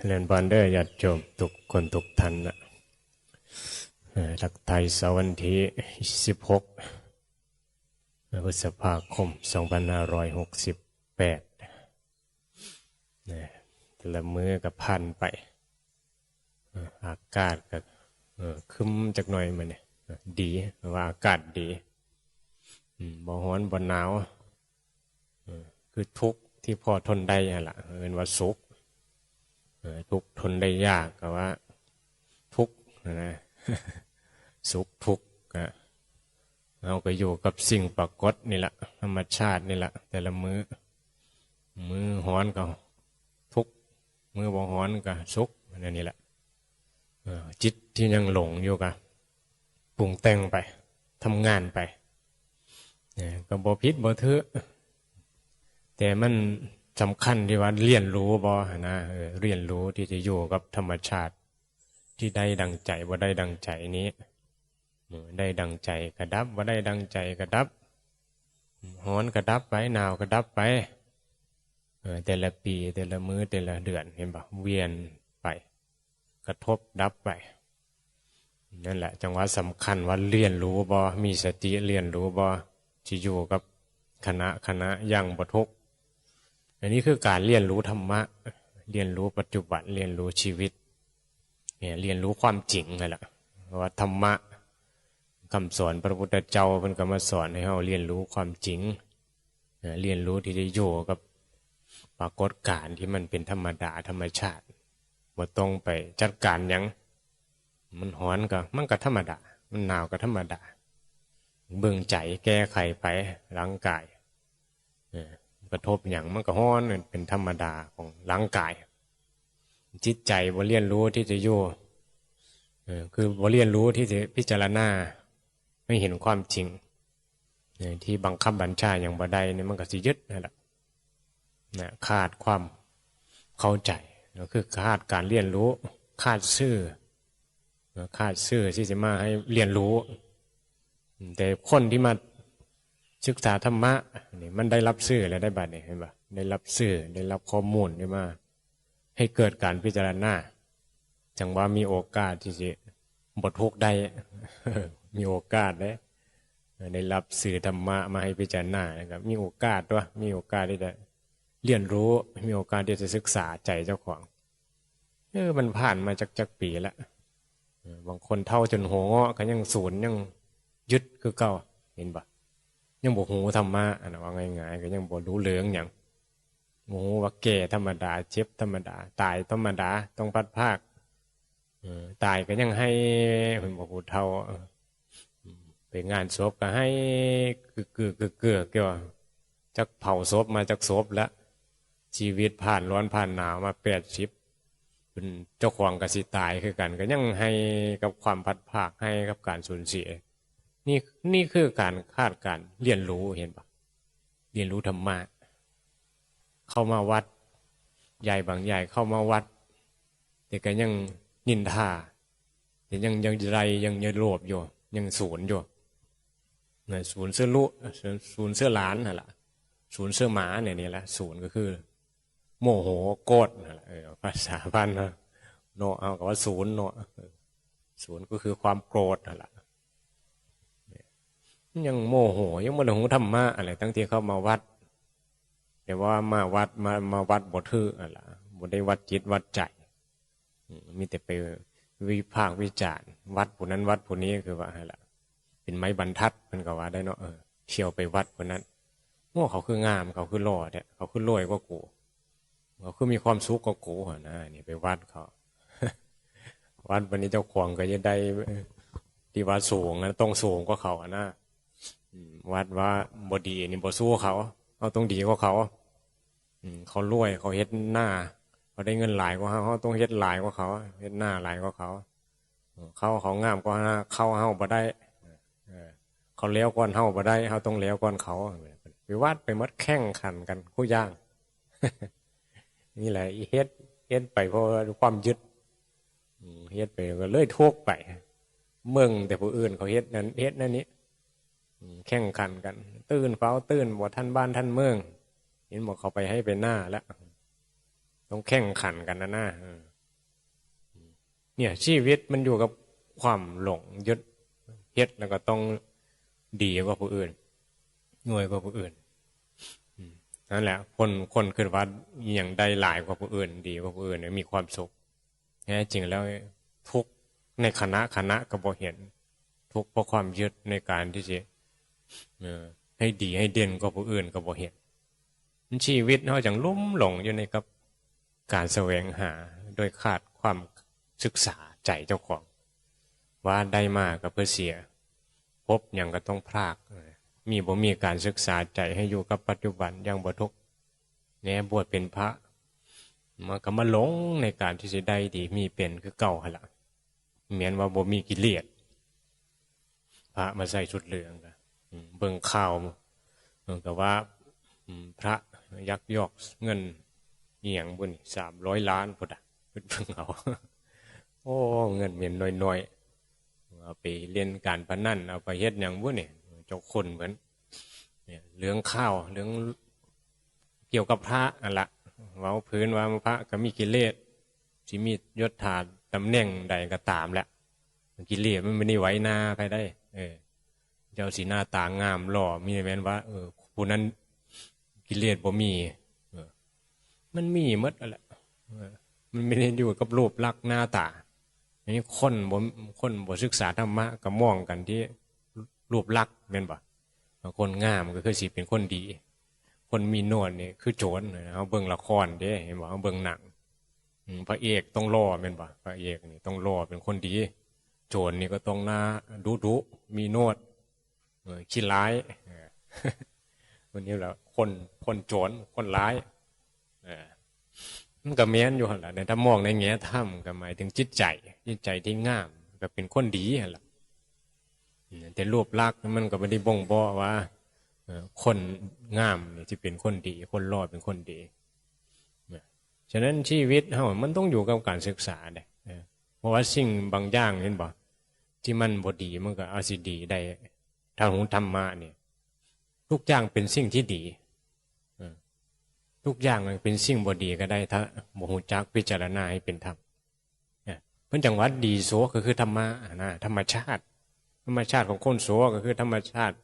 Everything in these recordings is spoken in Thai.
เรียนบานเดอร์ญาติโยมทุกคนทุกท่านนะทักไทยเสาร์วันที่16พฤษภาคม2568แต่ละมื้อก็ผ่านไปอากาศก็ครึ้มจักหน่อยมันเนี่ยดีว่าอากาศดีบ่ร้อนบ่หนาวคือทุกข์ที่พอทนได้ล่ะเรียกว่าสุขทุกข์ทนได้ยากก็ว่าทุกข์นะสุขทุกข์เราก็อยู่กับสิ่งปรากฏนี่แหละธรรมชาตินี่แหละแต่ละมื้อร้อนก็ทุกข์มื้อบ่ร้อนก็สุขนี่แหละจิตที่ยังหลงอยู่ก็ปรุงแต่งไปทำงานไปก็บ่ผิดบ่ถือแต่มันสำคัญที่ว่าเรียนรู้บ่นะเรียนรู้ที่จะอยู่กับธรรมชาติที่ได้ดังใจบ่ได้ดังใจนี้ได้ดังใจก็ดับบ่ได้ดังใจก็ดับร้อนก็ดับไปหนาวก็ดับไปแต่ละปีแต่ละมื้อแต่ละเดือนเห็นบ่เวียนไปกระทบดับไปนั่นแหละจังหวะสำคัญว่าเรียนรู้บ่มีสติเรียนรู้บ่ที่อยู่กับขณะอย่างบ่ทุกข์อันนี้คือการเรียนรู้ธรรมะเรียนรู้ปัจจุบันเรียนรู้ชีวิตเนี่ยเรียนรู้ความจริงนั่นแหละว่าธรรมะคำสอนพระพุทธเจ้าเพิ่นก็มาสอนให้เราเรียนรู้ความจริงเรียนรู้ที่จะอยู่กับปรากฏการณ์ที่มันเป็นธรรมดาธรรมชาติบ่ต้องไปจัดการหยังมันร้อนก็มันก็ธรรมดามันหนาวก็ธรรมดาเบิ่งใจแก้ไขไปร่างกายกระทบอย่างมันก็ร้อนเป็นธรรมดาของร่างกายจิตใจบ่เรียนรู้ที่จะอยู่คือบ่เรียนรู้ที่จะพิจารณาไม่เห็นความจริงที่บังคับบัญชาอย่างบ่ได้เนี่ยมันก็สิยึดนั่นแหละขาดความเข้าใจก็คือขาดการเรียนรู้ขาดซื่อที่จะมาให้เรียนรู้แต่คนที่มาศึกษาธรรมะนี่มันได้รับซื่อแล้วได้บัดนี่เห็นป่ะได้รับซื่อได้รับข้อมูลได้มาให้เกิดการพิจารณาจังว่ามีโอกาสที่จะบ่ทุกข์ได้ มีโอกาสได้รับสื่อธรรมะมาให้พิจารณานะครับมีโอกาสด้วยมีโอกาสที่จะเรียนรู้มีโอกาสที่จะศึกษาใจเจ้าของมันผ่านมาจักปีแล้วบางคนเท่าจนหัวก็ยังศูนย์ยังยึดคือเก่าเห็นปะยังบ่หูธรรมะนะว่าง่ายๆก็ยังบ่รู้เรื่องอย่างโง่ว่าแก่ธรรมดาเจ็บธรรมดาตายธรรมดาต้องพัดภาคตายก็ยังให้เพิ่นบ่ฮู้เท่าไปงานศพก็ให้เกี่ยวจักเผาศพมาจักศพแล้วชีวิตผ่านร้อนผ่านหนาวมา80เป็นเจ้าของก็สิตายคือกันก็ยังให้กับความพัดภาคให้กับการสูญเสียนี่คือการคาดการเรียนรู้เห็นปะเรียนรู้ธรรมะเข้ามาวัดใหญ่บางใหญ่เข้ามาวัดแต่ก็ยังนินทาแต่ยังไรยังโลภอยู่ยังศูนย์อยู่ศูนย์เสื้อลุศูนย์เสื้อหลานนั่นแหละศูนย์เสื้อหมาเนี่ยนี่แหละศูนย์ก็คือโมโหโกรธนั่นแหละภาษาบ้านนะโนเอากับว่าศูนย์โนศูนย์ก็คือความโกรธนั่นแหละยังโมโหยังโมโหธรรมะอะไรตั้งที่เข้ามาวัดแต่ว่ามาวัดมาวัดบ่ถืออะไรบ่ได้วัดจิตวัดใจมีแต่ไปวิพากษ์วิจารณ์วัดผู้นั้นวัดผู้นี้คือว่าอะไรเป็นไม้บรรทัดมันก็ว่าได้เนาะเที่ยวไปวัดผู้นั้นโอ้เขาคืองามเขาคือหล่อเนี่ยเขาคือรวยกว่ากูเขาคือมีความสุขกว่ากูนะนี่ไปวัดเขา วัดวันนี้เจ้าของก็จะได้ที่วัดสูงนะต้องสูงกว่าเขานะวัดว่าบดีนี่บ่สู้เขาเอาต้องดีกว่าเขาเขารวยเขาเฮ็ดหน้าเขาได้เงินหลายกว่าเขาต้องเฮ็ดหลายกว่าเขาเฮ็ดหน้าหลายกว่าเขาเขางามกว่าเขาเฮาบ่ได้เขาเลี้ยวก่อนเฮาบ่ได้เฮาต้องเลี้ยวก่อนเขาไปวัดไปมัดแข่งขันกันคู่ย่าง นี่แหละเฮ็ดไปเพราะความยึดเฮ็ดไปก็เลยทุกข์ไปเมืองแต่ผู้อื่นเขาเฮ็ดนั้นเฮ็ดนั่นนี้แข่งขันกันตื่นเฝ้าตื่นบ่ท่านบ้านท่านเมืองเห็นบอกเขาไปให้ไปหน้าแล้วต้องแข่งขันกันนะ เนี่ยชีวิตมันอยู่กับความหลงยึดเฮ็ดแล้วก็ต้องดีกว่าผู้อื่นหน่วยกว่าผู้อื่นนั่นแหละคนคิดว่าอย่างใดหลายกว่าผู้อื่นดีกว่าผู้อื่นมีความสุขแท้จริงแล้วทุกในคณะก็บ่เห็นทุกเพราะความยึดในการที่จะให้ดีให้เด่นกว่าผู้อื่นก็บ่เห็นชีวิตเฮาจังลุ่มหลงอยู่ในกับการแสวงหาโดยขาดความศึกษาใจเจ้าของว่าได้มาก็เพื่อเสียพบอย่างก็ต้องพรากมีการศึกษาใจให้อยู่กับปัจจุบันอย่างบ่ทุกแน่บวชเป็นพระมันก็มาหลงในการที่จะได้ดีมีเป็นคือเก่าหั่นล่ะเหมือนว่าบ่มีกิเลสพระมาใส่ชุดเหลืองก็เบิ่งข่าวก็ว่าพระยักยอกเงินอีหยังบุญ300 ล้านพุ่นน่ะเพิ่งเอาโอ้เงินเมียนน้อยๆเอาไปเล่นการพนันเอาไปเฮ็ดหยังบุญนี่เจ้าคนเหมือนเนี่ยเรื่องข้าวเรื่องเกี่ยวกับพระนั่นล่ะเว้าพื้นว่าพระก็มีกิเลสสิมียศถาตำแหน่งใดก็ตามแหละกิเลสมันไม่ได้ไว้หน้าใครได้เจ้าสีหน้าตางามหล่อมีแม้นว่าผู้นั้นกิเลสบ่มีมันมีหมดแหละมันไม่ได้อยู่กับรูปลักษณ์หน้าตาอันนี้คนบ่ศึกษาธรรมะก็มองกันที่รูปลักษณ์แม่นบ่คนงามก็คือสิเป็นคนดีคนมีโนวดนี่คือโจรเฮาเบิ่งละครเด้เห็นบ่เฮาเบิ่งหนังพระเอกต้องหล่อแม่นบ่พระเอกนี่ต้องหล่อเป็นคนดีโจรนี่ก็ต้องหน้าดุมีโนวดขี้ร้ายวันนี้แหละคนโจรคนร้ายมันก็แม้นอยู่หั่นล่ะถ้ามองในแง่ธรรมก็หมายถึงจิตใจที่งามก็เป็นคนดีหั่นล่ะแต่รูปลักษณ์มันก็ไม่ได้บ่งบอกว่าคนงามนี่สิเป็นคนดีคนหล่อเป็นคนดีฉะนั้นชีวิตเฮามันต้องอยู่กับการศึกษาเด้เพราะว่าสิ่งบางอย่างเห็นบ่ที่มันบ่ดีมันก็เอาสิดีได้ทางธรรมะนี่ทุกอย่างเป็นสิ่งที่ดีทุกอย่างมันเป็นสิ่งบ่ดีก็ได้ถ้าบ่ฮู้จักพิจารณาให้เป็นธรรมเพิ่นจังหวัดดีโสก็คือธรรมะนะธรรมชาติของคนโสก็คือธรรมชาติ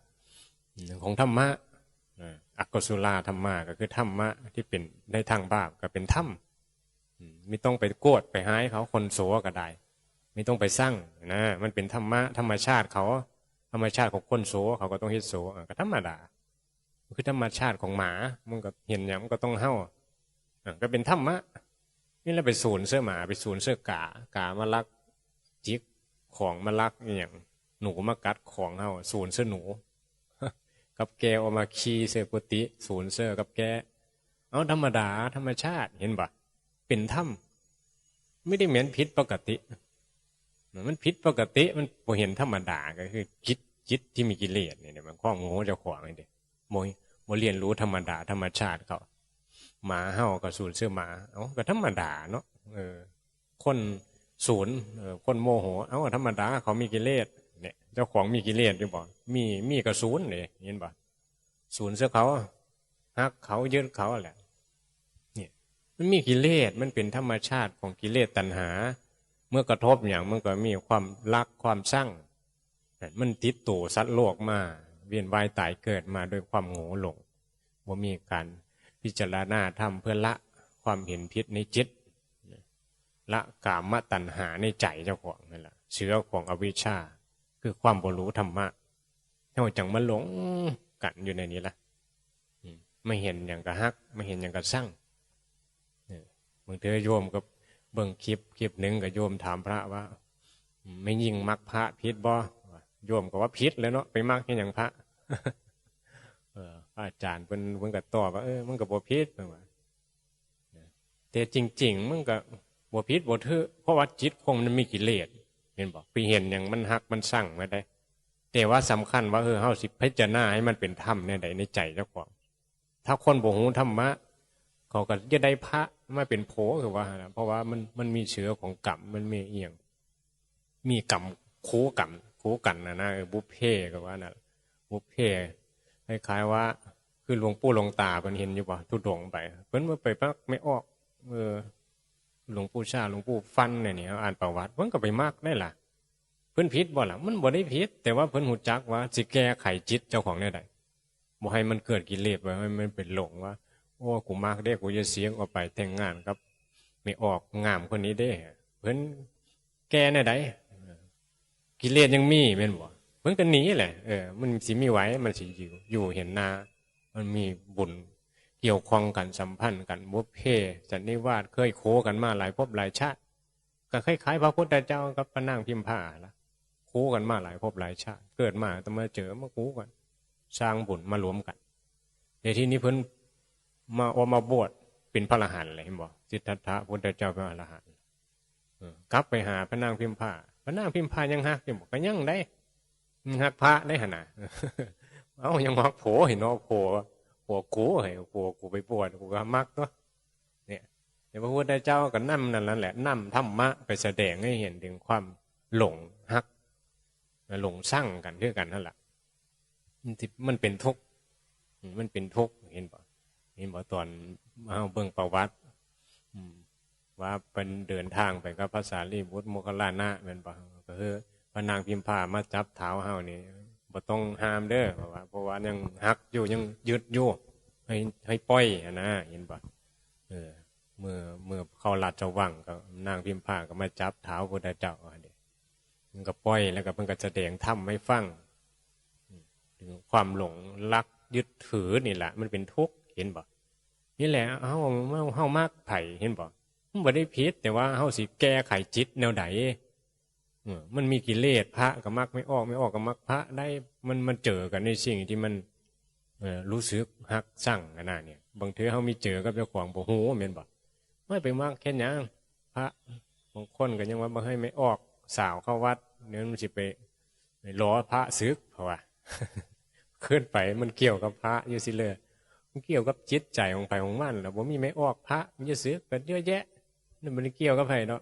ของธรรมะอกุศลธรรมะก็คือธรรมะที่เป็นในทางบาปก็เป็นธรรมไม่ต้องไปโกรธไปหายเขาคนโสก็ได้ไม่ต้องไปสร้างนะมันเป็นธรรมะธรรมชาติเขาธรรมชาติของคนโสเขาก็ต้องเฮ็ดโสก็ธรรมดาคือธรรมชาติของหมามันก็เห็นอย่างมันก็ต้องเห่าก็เป็นธรรมะนี่เราไปสูญเสื้อหมาไปสูญเสื้อกามาลักจิกของมาลักอย่างหนูมากัดของเห่าสูญเสื้อหนูกับแกออกมาขี้เสื้อกุฏิสูญเสื้อกับแกเอาธรรมดาธรรมชาติเห็นปะเป็นธรรมไม่ได้เหมือนผิดปกติมันผิดปกติมันพอเห็นธรรมดาก็คือจิตที่มีกิเลสเนี่ยมันข้องโง่เจ้าของนี่เด็โมเรียนรู้ธรรมดาธรรมชาติเขาหมาเห่าก็สูญเสื้อหมาก็ธรรมดาเนาะคนศูนย์คนโมโหธรรมดาเขามีกิเลสเนี่ยเจ้าของมีกิเลสอยู่บ่มีกระศูนย์เนี่ยเห็นบ่ศูนย์เสื้อเขาฮักเขายึดเขาแหละเนี่ยมันมีกิเลสมันเป็นธรรมชาติของกิเลสตัณหาเมื่อกระทบอย่างมันก็มีความรักความชั่งมันติดตัวสัตว์โลกมาเวียนว่ายตายเกิดมาโดยความโง่หลงว่ามีการพิจารณาธรรมเพื่อละความเห็นผิดในจิตละกามตัณหาในใจเจ้าของนั่นแหละเชื้อของอวิชชาคือความบ่รู้ธรรมะเท่าจังมาหลงกันอยู่ในนี้ละไม่เห็นอย่างกระฮักไม่เห็นอย่างกระสั่งบางทีโยมก็เบิ่งคลิปหนึ่งกับโยมถามพระว่าไม่ยิ่งมักพระพิษบ่โยมก็ว่าพิษเลยเนาะไปมักอย่างพระอาจารย์เพิ่นก็ตอบว่ามันก็บ่พิษแต่จริงๆมันก็บ่พิษบ่ถือเพราะว่าจิตคงมันมีกิเลสเห็นบ่ไปเห็นอย่างมันหักมันสั่งไว้ได้แต่ว่าสำคัญว่าเฮาสิพิจารณาให้มันเป็นธรรมในใจเจ้าของถ้าคนบ่ฮู้ธรรมะเขาก็จะได้พระมาเป็นโผคือว่าเพราะว่ามันมีเชื้อของกรรมมันมีเอียงมีกรรมคู่กันนะบุพเพก็ว่าน่ะบุพเพคล้ายๆว่าคือหลวงปู่หลวงตาเพิ่นเห็นอยู่บ่ทุดงไปเพิ่นว่าไปพักไม่ออก หลวงปู่ชาหลวงปู่ฟันเนี่ยอ่านประวัติเพิ่นก็ไปมักได้ล่ะเพิ่นผิดบ่ล่ะมันบ่ได้ผิดแต่ว่าเพิ่นหูจักว่าสิแก้ไขจิตเจ้าของได้บ่ให้มันเกิดกิเลสไว้ให้มันเป็นหลงว่าโอ้กูมักเด้กูจะเสียงออกไปแต่งงานกับไม่ออกงามคนนี้เด้เพิ่นแก้ได้กิเลสยังมีแม่นบ่เพิ่นก็หนีแหละมันสิมีไว้มันสิอยู่เห็นหน้ามันมีบุญเกี่ยวข้องกันสัมพันธ์กันบุพเพสันนิวาสเคยโคกันมาหลายภพหลายชาติก็คล้ายๆพระพุทธเจ้ากับพระนางพิมพาล่ะโคกันมาหลายภพหลายชาติเกิดมาต้องมาเจอมาโคกันสร้างบุญมารวมกันในที่นี้เพิ่นมาบวชเป็นพระอรหันต์เลยเห็นบ่สิทธัตถะพุทธเจ้าเป็นอรหันต์กลับไปหาพระนางพิมพาพระนางพิมพายังฮักอยู่บ่ก็ยังได้ฮักพระได้หั่นน่ะเอ้ายังฮักโผเห็นเนาะโผกูให้โผกูไปบวชกูก็มักเนาะเนี่ยแต่พระพุทธเจ้าก็นำนั่นแหละนำธรรมะไปแสดงให้เห็นถึงความหลงฮักหลงสร้างกันคือกันนั่นแหละมันเป็นทุกข์มันเป็นทุกข์เห็นบ่ตอนเอาเบิ่งประวัติว่าเป็นเดินทางไปกับพระสารีบุตรโมคคัลลานะแม่นบ่ก็คือพระนางพิมพามาจับเท้าเฮานี่บ่ต้องห้ามเด้อเพราะว่ายังฮักอยู่ยังยึดอยู่ให้ปล่อยนะเห็นบ่เมื่อเข้าราชวังก็นางพิมพาก็มาจับเท้าพระพุทธเจ้ามันก็ปล่อยแล้วก็เพิ่นก็แสดงธรรมให้ฟังถึงความหลงรักยึดถือนี่แหละมันเป็นทุกข์เห็นบ่นี่แหละเฮามากไผเห็นบ่มันบ่ได้ผิดแต่ว่าเฮาสิแก้ไขจิตแนวใดมันมีกิเลสพระก็มักไม่ออกก็มักพระได้มันเจอกันในสิ่งที่มันรู้สึกฮักสั่งกันน่ะเนี่ยบางทีเฮามีเจอกับเจ้าของบ่ฮู้แม่นบ่ไม่ไปมักแค่หยังพระบางคนก็ยังว่าบ่ให้ไม่ออกสาวเข้าวัดเนี่ยมันสิไปล้อพระสึกเพราะว่าขึ้นไปมันเกี่ยวกับพระอยู่สิเลยมันเกี่ยวกับจิตใจของไปของมันแล้วบ่มีไม่ออกพระมันจะสึกกันเยอะแยะนั่นมันเกี่ยวกับไผเนาะ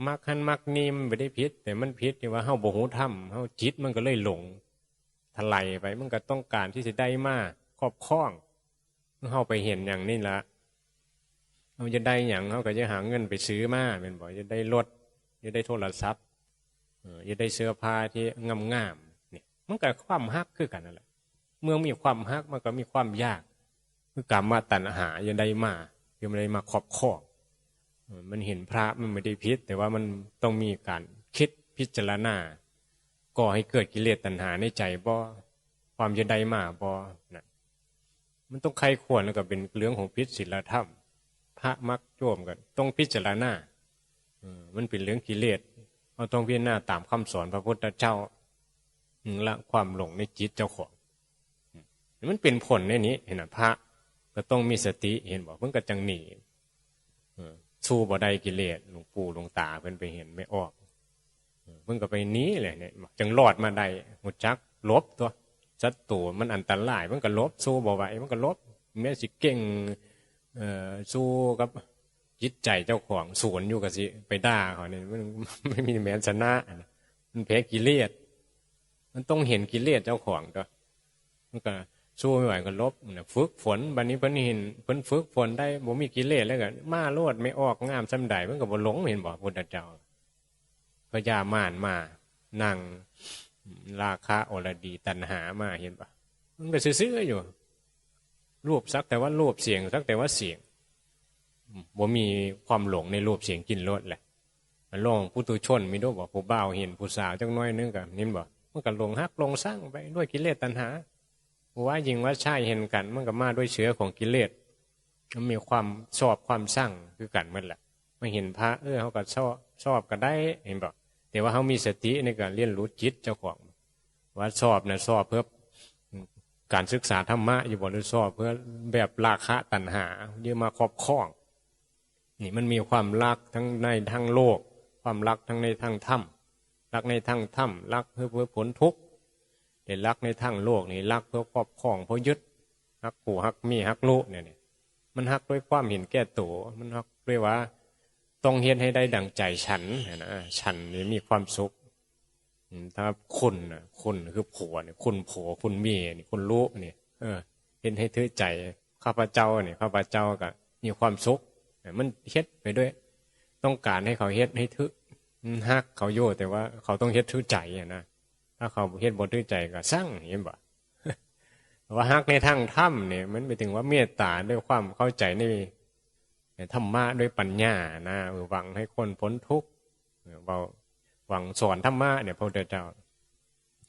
มักหันมักนี่มันไม่ได้ผิดแต่มันผิดที่ว่าเฮาบ่ฮู้ธรรมเฮาจิตมันก็เลยหลงทลายไปมันก็ต้องการที่จะได้มาครอบครองเฮาไปเห็นอย่างนี้ละเฮาจะได้หยังเฮาก็จะหาเงินไปซื้อมาแม่นบ่จะได้รถจะได้โทรศัพท์จะได้เสื้อผ้าที่งามๆเนี่ยมันก็ความฮักคือกันนั่นแหละเมื่อมีความฮักมันก็มีความยากคือกรรมตัณหาจะได้มาจะไม่ได้มาครอบครองมันเห็นพระมันไม่ได้ผิดแต่ว่ามันต้องมีการคิดพิจารณาก่อให้เกิดกิเลสตัณหาในใจบ่ความจะได้มาบ่นะมันต้องใครควรแล้วก็เป็นเรื่องของพิษศีลธรรมพระมักโจมกันต้องพิจารณามันเป็นเรื่องกิเลสเราต้องพิจารณาตามคำสอนพระพุทธเจ้าละความหลงในจิตเจ้าของมันเป็นผลในนี้เห็นไหมพระก็ต้องมีสติเห็นบอกเพิ่งกระจังหนีสู้บ่ได้กิเลสหลวงปู่หลวงตาเพิ่นไปเห็นไม่ออกเพิ่งก็ไปหนีเลยเนี่ยจังรอดมาได้หุจักลบตัวศัตรูมันอันตรายเพิ่งก็ลบสู้บ่ไหวเพิ่งก็ลบแม้สิเก่งสู้กับจิตใจเจ้าของสวนอยู่กับสิไปด่าเขาเนี่ยมันไม่มีแม้ชนะมันแพ้กิเลสมันต้องเห็นกิเลสเจ้าของตัวมันก็สู้ไม่ไหวก็ลบฝึกฝนบัดนี้เพิ่นเห็นเพิ่นฝึกฝนได้บ่มีกิเลสแล้วก็มาโลดไม่ออกงามซำใดเพิ่นก็บ่หลงเห็นบ่พุทธเจ้าพญามารมานั่งราคะอรดีตัณหามาเห็นบ่มันก็ซื่อๆอยู่รูปสักแต่ว่ารูปเสียงสักแต่ว่าเสียงบ่มีความหลงในรูปเสียงกลิ่นรสแหละมันลองปุถุชนมีด้วยบ่ผู้บ่าวเห็นผู้สาวจักหน่อยนึงก็เห็นบ่มันก็หลงฮักหลงสร้างไปด้วยกิเลสตัณหาว่ายิงว่าใช่เห็นกันมันก็มาด้วยเชื้อของกิเลสมันมีความชอบความสร้างคือกันหมดแหละมาเห็นพระเขาก็ชอบก็ได้เห็นบอกแต่ว่าเขามีสติในการเรียนรู้จิตเจ้าของว่าชอบนะชอบเพื่อการศึกษาธรรมะอยู่บ่หรือชอบเพื่อแบบราคะตัณหาเยอะมาครอบครองนี่มันมีความรักทั้งในทางโลกความรักทั้งในทางธรรมรักในทางธรรมรักเพื่อผลทุกข์แต่รักในทางโลกนี่รักเพื่อครอบครองเพื่อยึดรักปู่รักมีรักลูกเนี่ยมันรักด้วยความเห็นแก่ตัวมันรักด้วยว่าต้องเฮ็ดให้ได้ดั่งใจฉันนะฉันนี่มีความสุขถ้าคุณคือผัวเนี่ยคุณผัวคุณเมียนี่คุณลูกเนี่ยเห็นให้ถือใจข้าพเจ้าเนี่ยข้าพเจ้าก็มีความสุข มันเฮ็ดไปด้วยต้องการให้เขาเฮ็ดให้ทึฮักเขาโย่แต่ว่าเขาต้องเฮ็ดถือใจนะถ้าเขาเฮ็ดบ่ถือใจก็สร้างเห็นบ่ว่าฮักในทางธรรมเนี่ยมันไปถึงว่าเมตตาด้วยความเข้าใจในธรรมะด้วยปัญญานะหวังให้คนพ้นทุกข์หวังสอนธรรมะเนี่ยพระพุทธเจ้า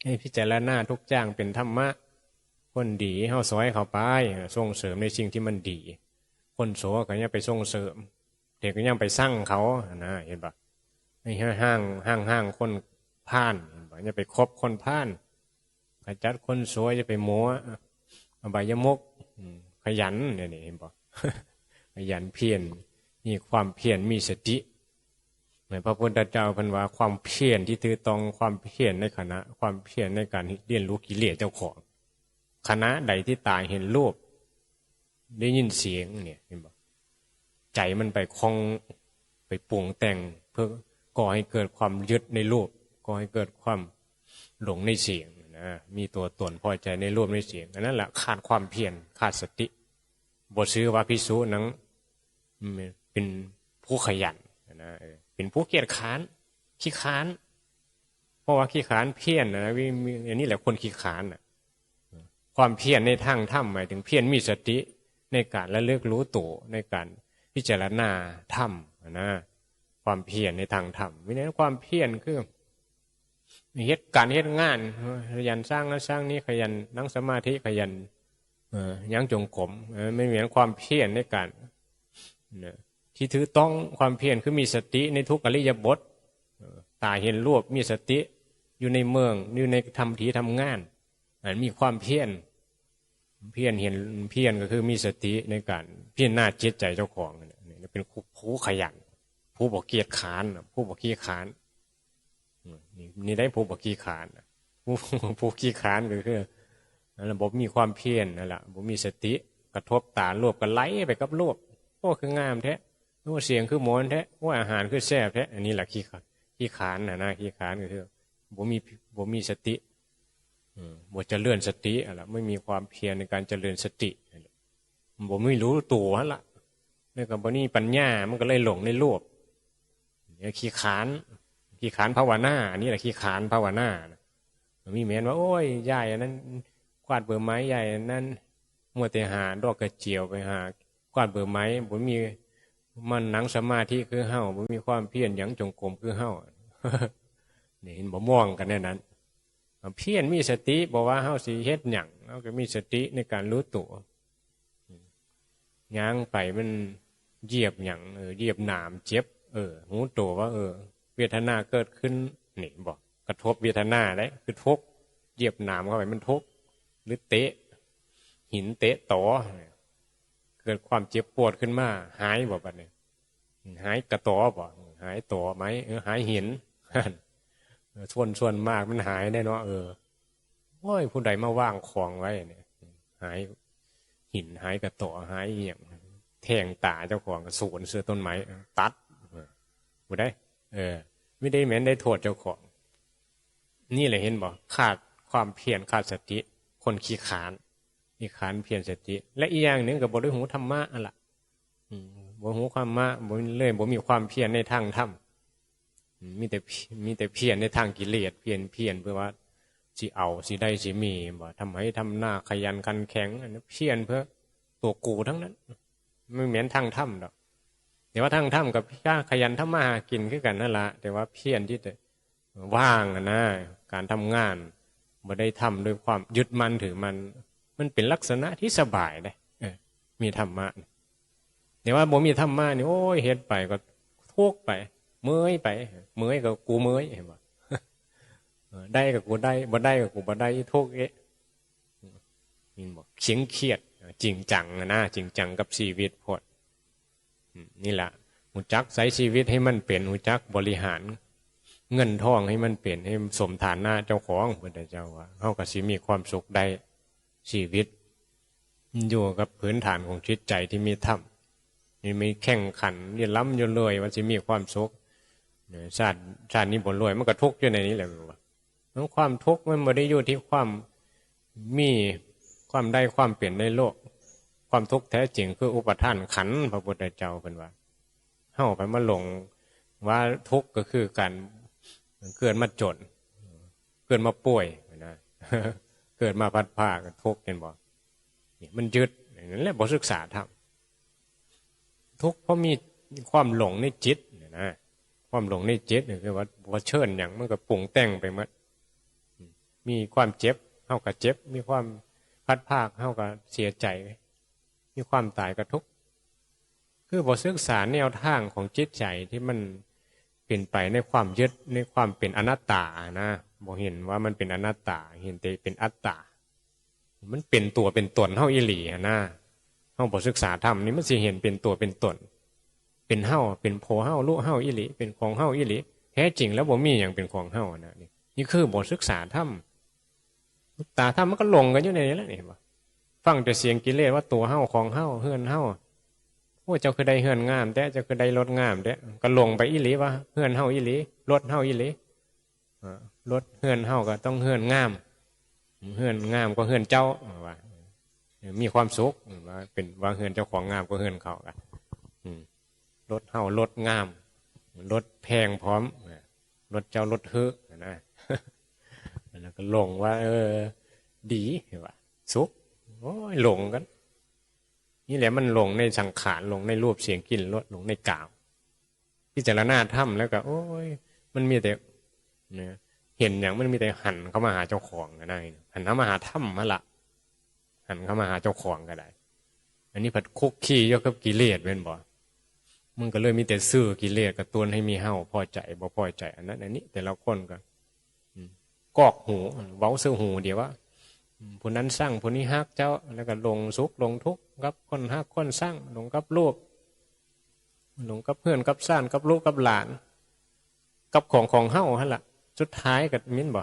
ให้พิจารณาทุกอย่างเป็นธรรมะคนดีเฮาซอยเขาไปส่งเสริมในสิ่งที่มันดีคนโสก็ยังไปส่งเสริมเด็กก็ยังไปสร้างเขานะเห็นปะให้ห้างคนพ่านอย่าไปคบคนพ่านขจัดคนสวยจะไปโม้อบายมุกขยันเนี่ยเห็นปะขยันเพียรมีความเพียรมีสติเหมือนพระพุทธเจ้าพันว่าความเพียรที่ถือตองความเพียรในขณะความเพียรในการเรียนรู้กิเลสเจ้าของคณะใดที่ตายเห็นรูปได้ยินเสียงเนี่ยเห็นปะใจมันไปคล้องไปปรุงแต่งเพื่อก่อให้เกิดความยึดในรูปก่อให้เกิดความหลงในเสียงนะมีตัวตนพอใจในรูปในเสียงนั่นแหละขาดความเพียรขาดสติบทซื้อว่าภิกษุนั้นเป็นผู้ขยันนะเป็นผู้เกียจค้านขี้ค้านเพราะว่าขี้ค้านเพียรนะอันนี้แหละคนขี้ค้านความเพียรในทางธรรมหมายถึงเพียรมีสติในการระลึกรู้ตัวในการพิจารณาธรรมนะความเพียรในทางธรรมวินัยความเพียรคือเฮ็ดการเฮ็ดงานขยันสร้างนั้นสร้างนี้ขยันนั่งสมาธิขยันยั้งจงกรมไม่เหมือนความเพียรในการที่ถือต้องความเพียรคือมีสติในทุกอริยบทตาเห็นรูปมีสติอยู่ในเมืองอยู่ในทำทีทำงานมีความเพียรเห็นเพียรก็คือมีสติในการพิจารณาจิตใจเจ้าของนี่เป็นผู้ขยันผู้บ่เกียจค้านผู้บ่ขี้ค้านนี่ได้ผู้บ่ขี้ค้านผู้ขี้ค้านก็คือระบบมีความเพียรนั่นแหละบ่มีสติกระทบตารูปก็ไหลไปกับรูปโอ้คืองามแท้โอ้เสียงคือมนต์แท้โอ้อาหารคือแซ่บแท้อันนี้แหละขี้ค้านนะขี้ค้านก็คือบ่มีสติบ่เจริญสติอะไรไม่มีความเพียรในการเจริญสติบ่ไม่รู้ตัวละนี่ก็บ่นี่ปัญญามันก็เลยหลงในรูปเนี่ยขี้ค้านภาวนาอันนี้แหละขี้ค้านภาวนามีแม้นว่าโอ้ยใหญ่อันนั้นกวาดเบื่อไม้ใหญ่อันนั้นมัวแต่หาดอกกระเจียวไปหากวาดเบื่อไม้บ่มีมันนั่งสมาธิคือเฮาบ่มีความเพียรหยังจงกรมคือเฮานี่เห็นบ่ม่วงกันแน่นั้นเพียรมีสติบอกว่าเฮาสิเฮ็ดหยังเฮาก็มีสติในการรู้ตัวย่างไปมันเหยียบหยังเหยียบหนามเจ็บหูตัวว่าเวทนาเกิดขึ้นนี่บอกกระทบเวทนาได้คือทุกข์เหยียบหนามเข้าไปมันทุกข์หรือเตะหินเตะต่อเกิดความเจ็บปวดขึ้นมาหายบ่บัดนี้หายกระต่อบ่หายต่อไหมหายหินส่วนมากมันหายได้เนาะโอ้ยผู้ใดมาว่างของไว้เนี่ยหายหินหายกระต่อหายอย่างแทงตาเจ้าของสวนเสื้อต้นไม้ตัดผู้ใดไม่ได้เหม็นได้โทษเจ้าของนี่แหละเห็นบ่ขาดความเพียรขาดสติคนขี้ขานเพียรสติและอีกอย่างหนึ่งกับบริหูธรรมะอ่ะล่ะบริหูความมะบ่เลยบ่มีความเพียรในทางธรรมมีแต่เพียรในทางกิเลสเพียรเพื่อว่าสิเอาสิได้สิมีบ่ทำให้ทำหน้าขยันขันแข็งอันนี้เพียรเพื่อตัวกูทั้งนั้นไม่เหมือนทางธรรมดอกแต่ว่าทางธรรมกับขยันทำมาหากินคือกันนั่นละแต่ว่าเพียรที่จะว่างนะการทำงานบ่ได้ทำด้วยความยึดมั่นถือมันเป็นลักษณะที่สบายเลยมีธรรมะแต่ว่าบ่มีธรรมะนี่โอ้ยเฮ็ดไปก็ทุกข์ไปเมื่อยก็กูเมื่อยเห็นบ่ได้ก็กูได้บ่ได้ก็กูบ่ได้ทุกข์นี่บอกเขียงเครียดจริงจังนะจริงจังกับชีวิตพอดนี่แหละหูจักใช้ชีวิตให้มันเป็นหูจักบริหารเงินทองให้มันเป็นให้สมฐานะเจ้าของพระเจ้าว่าเฮาก็สิมีความสุขได้ชีวิตอยู่กับพื้นฐานของจิตใจที่มีธรรมมีแข่งขันเรียนล้ำอยู่เลยว่าสิมีความสุขชาตินี้บ่รวยมันก็ทุกข์อยู่ในนี้แหละว่าความทุกข์มันบ่ได้อยู่ที่ความมีความได้ความเปลี่ยนในโลกความทุกข์แท้จริงคืออุปทานขันธ์พระพุทธเจ้าเป็นว่า เฮาไปมาหลงว่าทุกข์ก็คือการเกิดมาจนเกิดมาป่วยนะ เกิดมาพัดผ้าก็ทุกข์เห็นบ่นี่มันยึดนั่นแหละบ่ศึกษาธรรมทุกข์เพราะมีความหลงในจิตนะความหลงในจิตนี่คือว่าเชิญอย่างมันก็ปรุงแต่งไปหมดมีความเจ็บเฮาก็เจ็บมีความพัดภาคเฮาก็เสียใจมีความตายก็ทุกข์คือบ่ศึกษาแนวทางของจิตใจที่มันเป็นไปในความยึดในความเป็นอนัตตานะบ่เห็นว่ามันเป็นอนัตตาเห็นแต่เป็นอัตตามันเป็นตัวเป็นตนเฮาอีหลีนะเฮาบ่ศึกษาธรรมนี่มันสิเห็นเป็นตัวเป็นตนเป็นเฮาเป็นโพเฮาลูกเฮาอีหลีเป็นของเฮาอีหลีแท้จริงแล้วบ่มีหยังเป็นของเฮานะนี่คือบ่ศึกษาธรรมตาธรรมมันก็หลงกันอยู่ในนี้แหละนี่บ่ฟังแต่เสียงกิเลสว่าตัวเฮาของเฮาเฮือนเฮาโอ้เจ้าคือได้เฮือนงามแต่เจ้าคือได้รถงามแต่ก็หลงไปอีหลีว่าเฮือนเฮาอีหลีรถเฮาอีหลีรถเฮือนเฮาก็ต้องเฮือนงามเฮือนงามก็เฮือนเจ้าว่ามีความสุขว่าเป็นว่าเฮือนเจ้าของงามก็เฮือนเขาอะรถเฮารถงามรถแพงพร้อมรถเจ้ารถเฮือนะแล้วก็หลงว่าดีว่าสุขโอ้ยหลงกันนี่แหละมันหลงในสังขารหลงในรูปเสียงกลิ่นรสหลงในกามพิจารณาธรรมแล้วก็โอ้ยมันมีแต่เนี่ยเห็นอย่างมันมีแต่หันเข้ามาหาเจ้าของก็ได้หันเข้ามาหาธรรมมาละหันเข้ามาหาเจ้าของก็ได้อันนี้ผัดคุกขี้ยกกับกิเลสเป็นบ่มึงก็เลยมีแต่ซื่อกิเลสกับตัวให้มีเห่าพอใจบ่พอใจอันนั้นอันนี้แต่ละคนก็กอกหูเว้าซื่อหูเดี๋ยวว่าผู้นั้นสร้างผู้นี้ฮักเจ้าแล้วก็ลงสุขลงทุกข์กับคนฮักคนสร้างลงกับรูปลงกับเพื่อนกับซ่านกับลูกกับหลานกับของเฮาหั่นล่ะสุดท้ายก็มิ้นบ่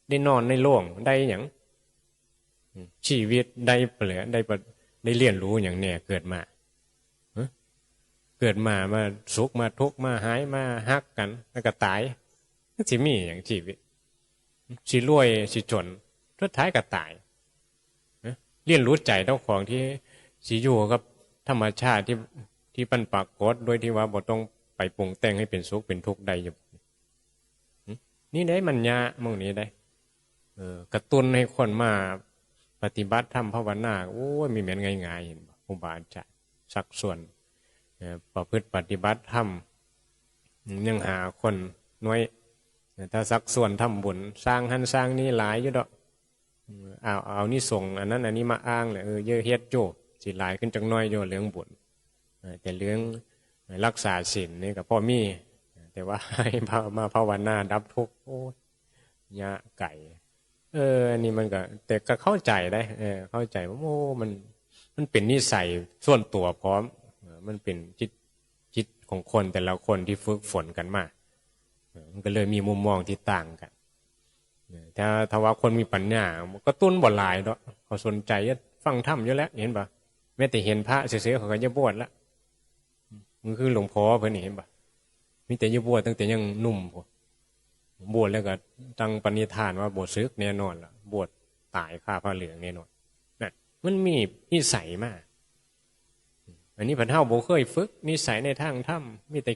ได้นอนในโล่งได้หยังชีวิตได้เปลือได้เรียนรู้อย่างแน่เกิดมามาสุขมาทุกข์มาหายมาฮักกันแล้วก็ตายสิมีอย่างชีวิตสิรวยสิจนสุดท้ายก็ตายเรียนรู้ใจเจ้าของที่สิอยู่กับธรรมชาติที่ปันปากกดโดยที่ว่าบ่ต้องไปปรุงแต่งให้เป็นสุขเป็นทุกข์ใดอยู่นี่ได้มันยะมั่งนี้ได้กระตุ้นให้คนมาปฏิบัติธรรมภาวนาโอ้ยมีเหมือนง่ายๆเห็นบ่ครูบาอาจารย์สักส่วนประพฤติปฏิบัติธรรมยังหาคนน้อยถ้าสักส่วนทำบุญสร้างหันสร้างนี่หลายอยู่ดอกเอานี่ส่งอันนั้นอันนี้มาอ้างเลยเยอะเฮ็ดโจสิหลายขึ้นจังน้อยโยเรื่องบุญแต่เรื่องรักษาศีลนี่ก็พอมีแต่ว่าให้มาภาวนาดับทุกข์โอ้ยยะไก่นี่มันก็แต่ก็เข้าใจได้เข้าใจว่าโอ้มันเป็นนิสัยส่วนตัวพร้อมมันเป็นจิตของคนแต่ละคนที่ฝึกฝนกันมามันก็เลยมีมุมมองที่ต่างกันถ้าว่าคนมีปัญญาก็ตุ้นบ่หลายเนาะเขาสนใจฟังธรรมเยอะแล้วเห็นปะแม้แต่เห็นพระเสียเขาก็จะบวชละมันคือหลวงพ่อเพื่อนเห็นปะมีแต่จะบวชตั้งแต่ยังหนุ่มบวชแล้วก็ตั้งปณิธานว่าบวชซึกแน่นอนล่ะบวชตายฆ่าพระเหลืองแน่นอนนั่นมันมีนิสัยมากอันนี้พระเท่าโบเคยฝึกนิสัยในทางธรรมมีแต่